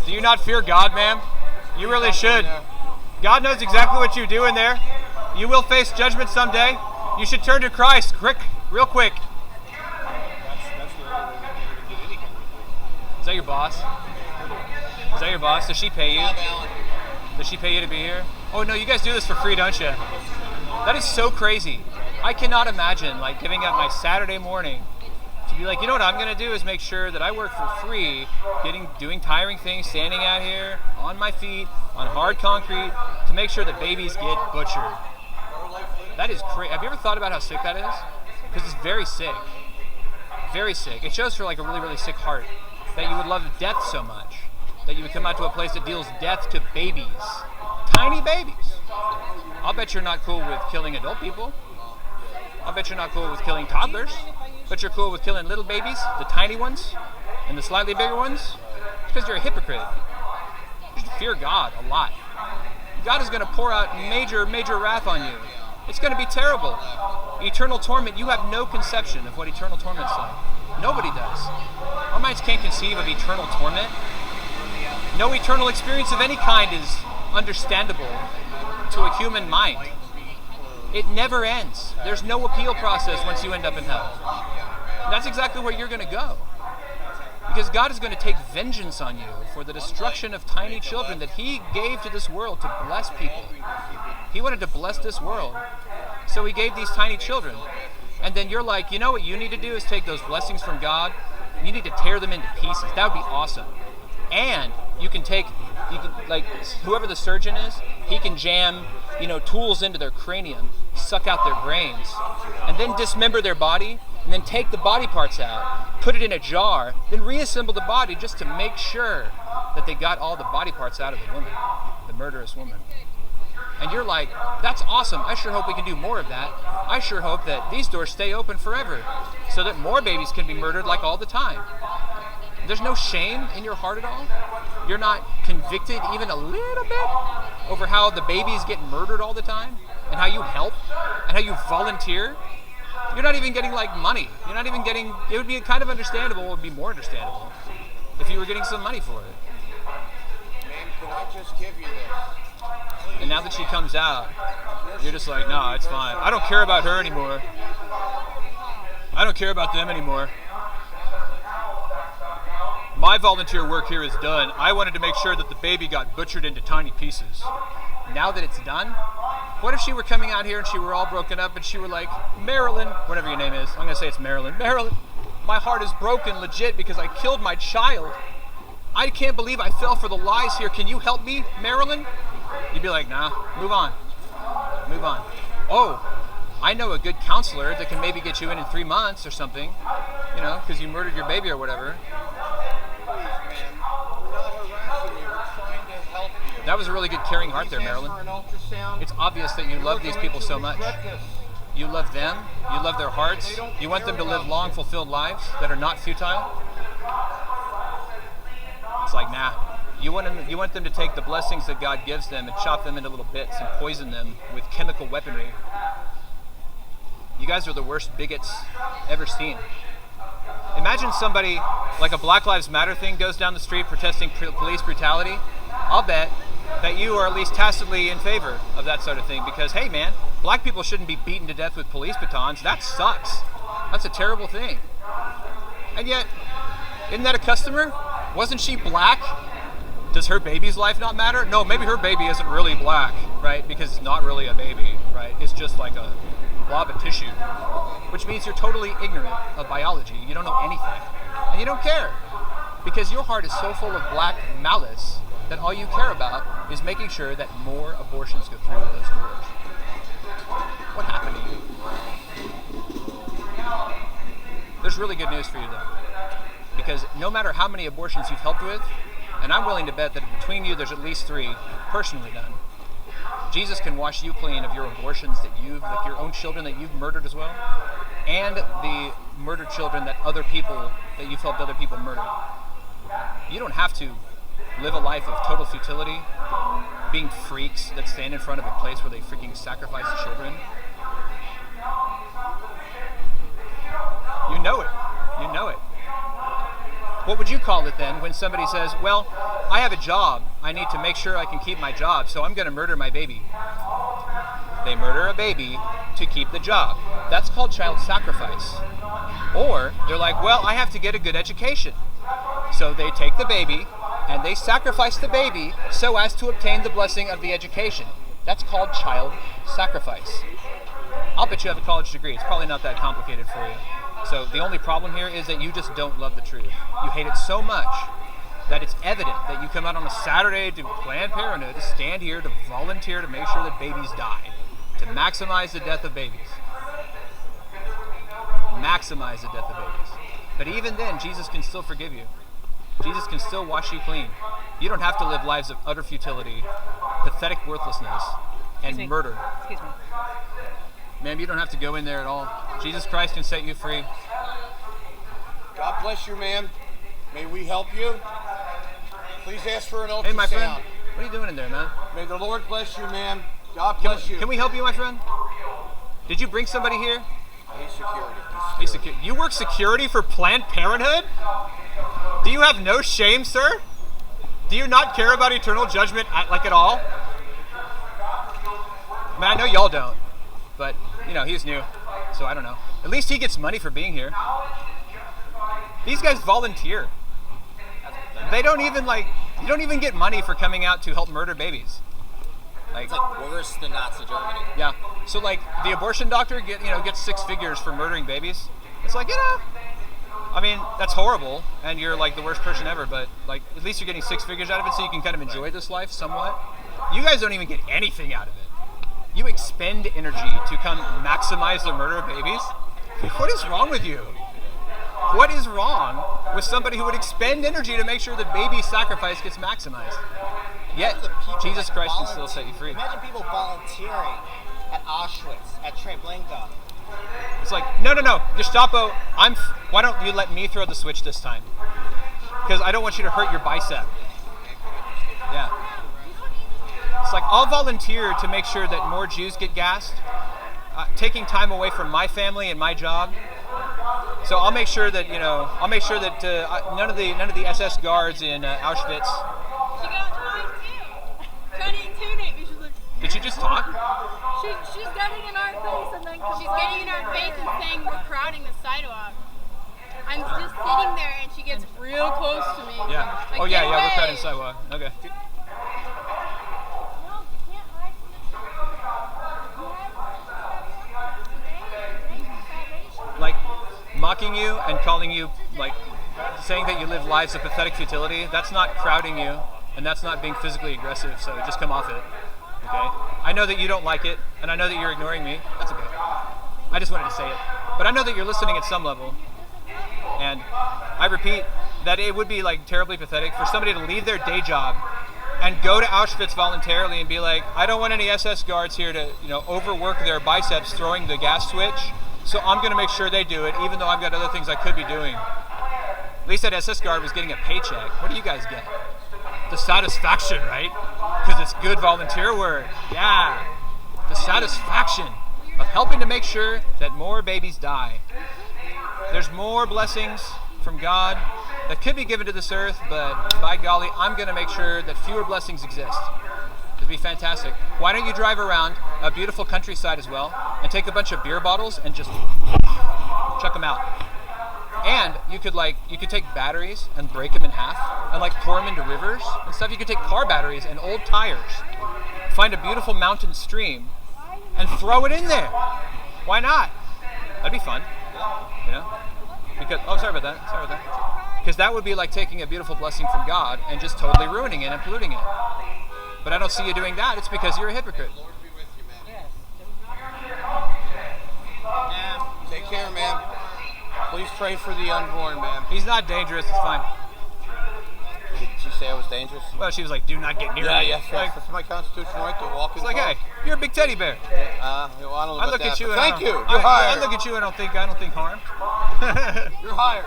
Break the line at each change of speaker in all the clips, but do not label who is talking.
Do you not fear God, ma'am? You really should. God knows exactly what you do in there. You will face judgment someday. You should turn to Christ, real quick.
That's the only way we can get any kind of
Is that your boss? Is that your boss? Does she pay you? Does she pay you to be here? Oh no, you guys do this for free, don't you? That is so crazy. I cannot imagine like giving up my Saturday morning to be like, you know what I'm gonna do is make sure that I work for free, doing tiring things, standing out here on my feet on hard concrete to make sure that babies get butchered. That is crazy. Have you ever thought about how sick that is? Because it's very sick. Very sick. It shows for like a really, really sick heart that you would love death so much that you would come out to a place that deals death to babies. Tiny babies. I'll bet you're not cool with killing adult people. I'll bet you're not cool with killing toddlers. But you're cool with killing little babies, the tiny ones, and the slightly bigger ones. It's because you're a hypocrite. You should fear God a lot. God is going to pour out major, major wrath on you. It's going to be terrible. Eternal torment, you have no conception of what eternal torment's like. Nobody does. Our minds can't conceive of eternal torment. No eternal experience of any kind is understandable to a human mind. It never ends. There's no appeal process once you end up in hell. And that's exactly where you're going to go. Because God is going to take vengeance on you for the destruction of tiny children that He gave to this world to bless people. He wanted to bless this world. So He gave these tiny children. And then you're like, you know what you need to do is take those blessings from God. You need to tear them into pieces. That would be awesome. And you can like whoever the surgeon is, he can jam, tools into their cranium, suck out their brains, and then dismember their body, and then take the body parts out, put it in a jar, then reassemble the body just to make sure that they got all the body parts out of the woman, the murderous woman. And you're like, that's awesome. I sure hope we can do more of that. I sure hope that these doors stay open forever so that more babies can be murdered like all the time. There's no shame in your heart at all. You're not convicted even a little bit over how the babies get murdered all the time and how you help and how you volunteer. You're not even getting like money. You're not even getting, it would be kind of understandable, it would be more understandable if you were getting some money for it.
Ma'am, could I just give you this?
And now that she comes out, you're just like, nah, it's fine. I don't care about her anymore. I don't care about them anymore. My volunteer work here is done. I wanted to make sure that the baby got butchered into tiny pieces. Now that it's done, what if she were coming out here and she were all broken up and she were like, Marilyn, whatever your name is, I'm going to say it's Marilyn. Marilyn, my heart is broken legit because I killed my child. I can't believe I fell for the lies here. Can you help me, Marilyn? You'd be like, nah, move on. Move on. Oh, I know a good counselor that can maybe get you in 3 months or something, because you murdered your baby or whatever. That was a really good caring heart there, Marilyn. It's obvious that you love these people so much. You love them. You love their hearts. You want them to live long, fulfilled lives that are not futile. It's like, nah. You want them to take the blessings that God gives them and chop them into little bits and poison them with chemical weaponry. You guys are the worst bigots ever seen. Imagine somebody, like a Black Lives Matter thing goes down the street protesting police brutality. I'll bet that you are at least tacitly in favor of that sort of thing because, hey man, black people shouldn't be beaten to death with police batons. That sucks. That's a terrible thing. And yet, isn't that a customer? Wasn't she black? Does her baby's life not matter? No, maybe her baby isn't really black, right? Because it's not really a baby, right? It's just like a blob of tissue, which means you're totally ignorant of biology. You don't know anything, and you don't care because your heart is so full of black malice that all you care about is making sure that more abortions go through those doors. What happened to you? There's really good news for you though, because no matter how many abortions you've helped with, and I'm willing to bet that between you there's at least 3 personally done, Jesus can wash you clean of your abortions that like your own children that you've murdered as well, and the murdered children that you've helped other people murder. You don't have to live a life of total futility, being freaks that stand in front of a place where they freaking sacrifice children. You know it. You know it. What would you call it then when somebody says, well, I have a job. I need to make sure I can keep my job, so I'm going to murder my baby. They murder a baby to keep the job. That's called child sacrifice. Or they're like, well, I have to get a good education. So they take the baby and they sacrifice the baby so as to obtain the blessing of the education. That's called child sacrifice. I'll bet you have a college degree. It's probably not that complicated for you. So the only problem here is that you just don't love the truth. You hate it so much that it's evident that you come out on a Saturday to Planned Parenthood, to stand here, to volunteer to make sure that babies die, to maximize the death of babies. Maximize the death of babies. But even then, Jesus can still forgive you. Jesus can still wash you clean. You don't have to live lives of utter futility, pathetic worthlessness, and murder.
Excuse me.
Ma'am, you don't have to go in there at all. Jesus Christ can set you free.
God bless you, ma'am. May we help you? Please ask for an ultrasound.
Hey, my friend, what are you doing in there, man?
May the Lord bless you, ma'am. God bless you.
Can we help you, my friend? Did you bring somebody here?
He's security.
He's security. You work security for Planned Parenthood? Do you have no shame, sir? Do you not care about eternal judgment at all? I mean, I know y'all don't, but, he's new, so I don't know. At least he gets money for being here. These guys volunteer. They don't even, you don't even get money for coming out to help murder babies.
It's like worse than Nazi Germany.
Yeah. So the abortion doctor gets 6 figures for murdering babies. It's I mean, that's horrible, and you're the worst person ever. But at least you're getting 6 figures out of it, so you can kind of enjoy this life somewhat. You guys don't even get anything out of it. You expend energy to come maximize the murder of babies. What is wrong with you? What is wrong with somebody who would expend energy to make sure that baby sacrifice gets maximized? Yet, Jesus Christ can still set you free.
Imagine people volunteering at Auschwitz, at Treblinka.
It's no, Gestapo, why don't you let me throw the switch this time? Because I don't want you to hurt your bicep. Yeah. It's I'll volunteer to make sure that more Jews get gassed, taking time away from my family and my job. So I'll make sure that, none of the SS guards in Auschwitz.
She got mine too. Trying to intimidate me. She's like,
Did you just talk?
she's getting in our face and then she's getting in our face and saying we're crowding the sidewalk. I'm just sitting there and she gets real close to me.
Yeah.
Like,
Oh yeah,
get
we're
away.
crowding the sidewalk. Okay.
No, you can't hide from the
Mocking you and calling you, saying that you live lives of pathetic futility, that's not crowding you, and that's not being physically aggressive, so just come off it, okay? I know that you don't like it, and I know that you're ignoring me. That's okay. I just wanted to say it. But I know that you're listening at some level, and I repeat that it would be, terribly pathetic for somebody to leave their day job and go to Auschwitz voluntarily and be like, I don't want any SS guards here to, overwork their biceps throwing the gas switch. So I'm going to make sure they do it, even though I've got other things I could be doing. At least that SS guard was getting a paycheck. What do you guys get? The satisfaction, right? Because it's good volunteer work. Yeah. The satisfaction of helping to make sure that more babies die. There's more blessings from God that could be given to this earth, but by golly, I'm going to make sure that fewer blessings exist. It'd be fantastic. Why don't you drive around a beautiful countryside as well and take a bunch of beer bottles and just chuck them out. And you could take batteries and break them in half and pour them into rivers and stuff. You could take car batteries and old tires, find a beautiful mountain stream and throw it in there. Why not? That'd be fun, Because sorry about that. Because that would be like taking a beautiful blessing from God and just totally ruining it and polluting it. But I don't see you doing that. It's because you're a hypocrite.
Lord be with you, ma'am. Take care, ma'am. Please pray for the unborn, ma'am.
He's not dangerous. It's fine.
Did she say I was dangerous?
Well, she was like, "Do not get near me."
Yes. That's my constitutional right to walk in.
It's hey, you're a big teddy bear.
I don't know about
I look
that,
at you.
but
And
thank you. You're
I
hired.
look at you and I don't think harm.
You're hired.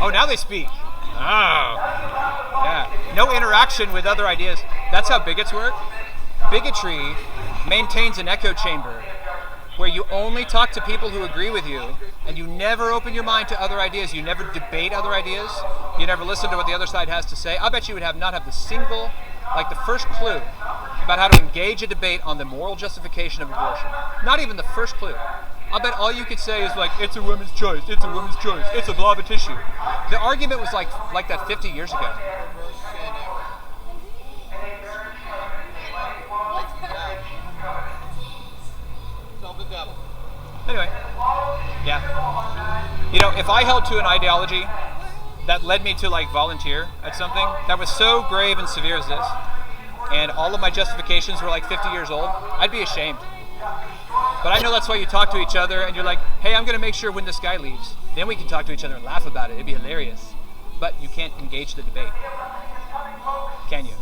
Oh, now they speak. Oh, yeah. No interaction with other ideas. That's how bigots work. Bigotry maintains an echo chamber where you only talk to people who agree with you, and you never open your mind to other ideas, you never debate other ideas, you never listen to what the other side has to say, I bet you would not have the first clue about how to engage a debate on the moral justification of abortion. Not even the first clue. I bet all you could say is like, it's a woman's choice, it's a woman's choice, it's a blob of tissue. The argument was like that 50 years ago. Anyway, yeah. You know, if I held to an ideology that led me to like volunteer at something that was so grave and severe as this, and all of my justifications were like 50 years old, I'd be ashamed. But I know that's why you talk to each other and you're like, hey, I'm going to make sure when this guy leaves, then we can talk to each other and laugh about it. It'd be hilarious. But you can't engage the debate. Can you?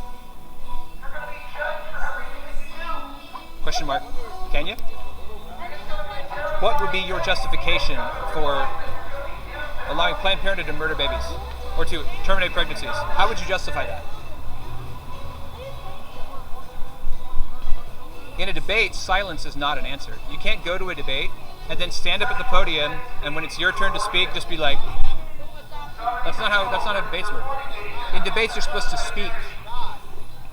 Question mark. Can you? What would be your justification for allowing Planned Parenthood to murder babies or to terminate pregnancies? How would you justify that? In a debate, silence is not an answer. You can't go to a debate and then stand up at the podium and when it's your turn to speak, just be like, that's not how debates work. In debates, you're supposed to speak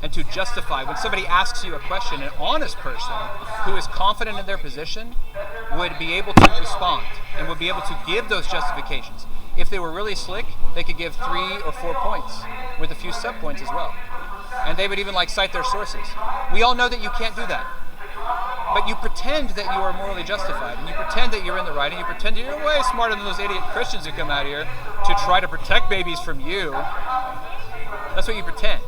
and to justify. When somebody asks you a question, an honest person who is confident in their position would be able to respond and would be able to give those justifications. If they were really slick, they could give 3 or 4 points with a few sub-points as well. And they would even like cite their sources. We all know that you can't do that. But you pretend that you are morally justified, and you pretend that you're in the right, and you pretend you're way smarter than those idiot Christians who come out here to try to protect babies from you. That's what you pretend.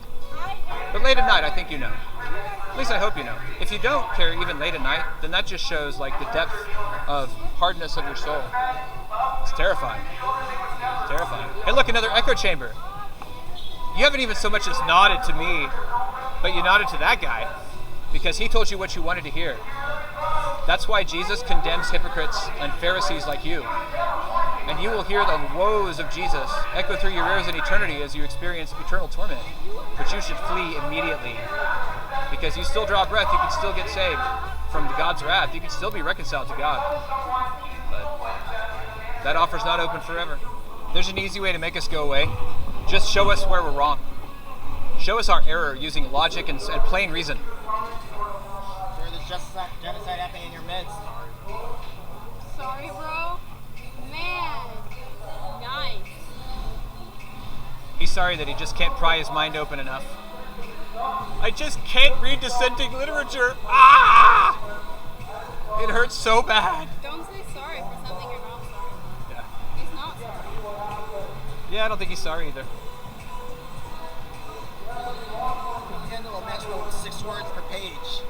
But late at night, I think you know. At least I hope you know. If you don't care even late at night, then that just shows like the depth of hardness of your soul. It's terrifying. It's terrifying. Hey, look, another echo chamber. You haven't even so much as nodded to me, but you nodded to that guy because he told you what you wanted to hear. That's why Jesus condemns hypocrites and Pharisees like you. And you will hear the woes of Jesus echo through your ears in eternity as you experience eternal torment. But you should flee immediately because you still draw breath, you can still get saved from God's wrath, you can still be reconciled to God. But that offer's not open forever. There's an easy way to make us go away. Just show us where we're wrong. Show us our error using logic and plain reason.
There's genocide happening in your midst.
Sorry, bro. Man. Nice.
He's sorry that he just can't pry his mind open enough. I just can't read dissenting literature. Ah! It hurts so bad.
Don't say sorry for something you're not sorry.
Yeah.
He's not sorry.
Yeah, I don't think he's sorry either.
Handle a metro with 6 words per page.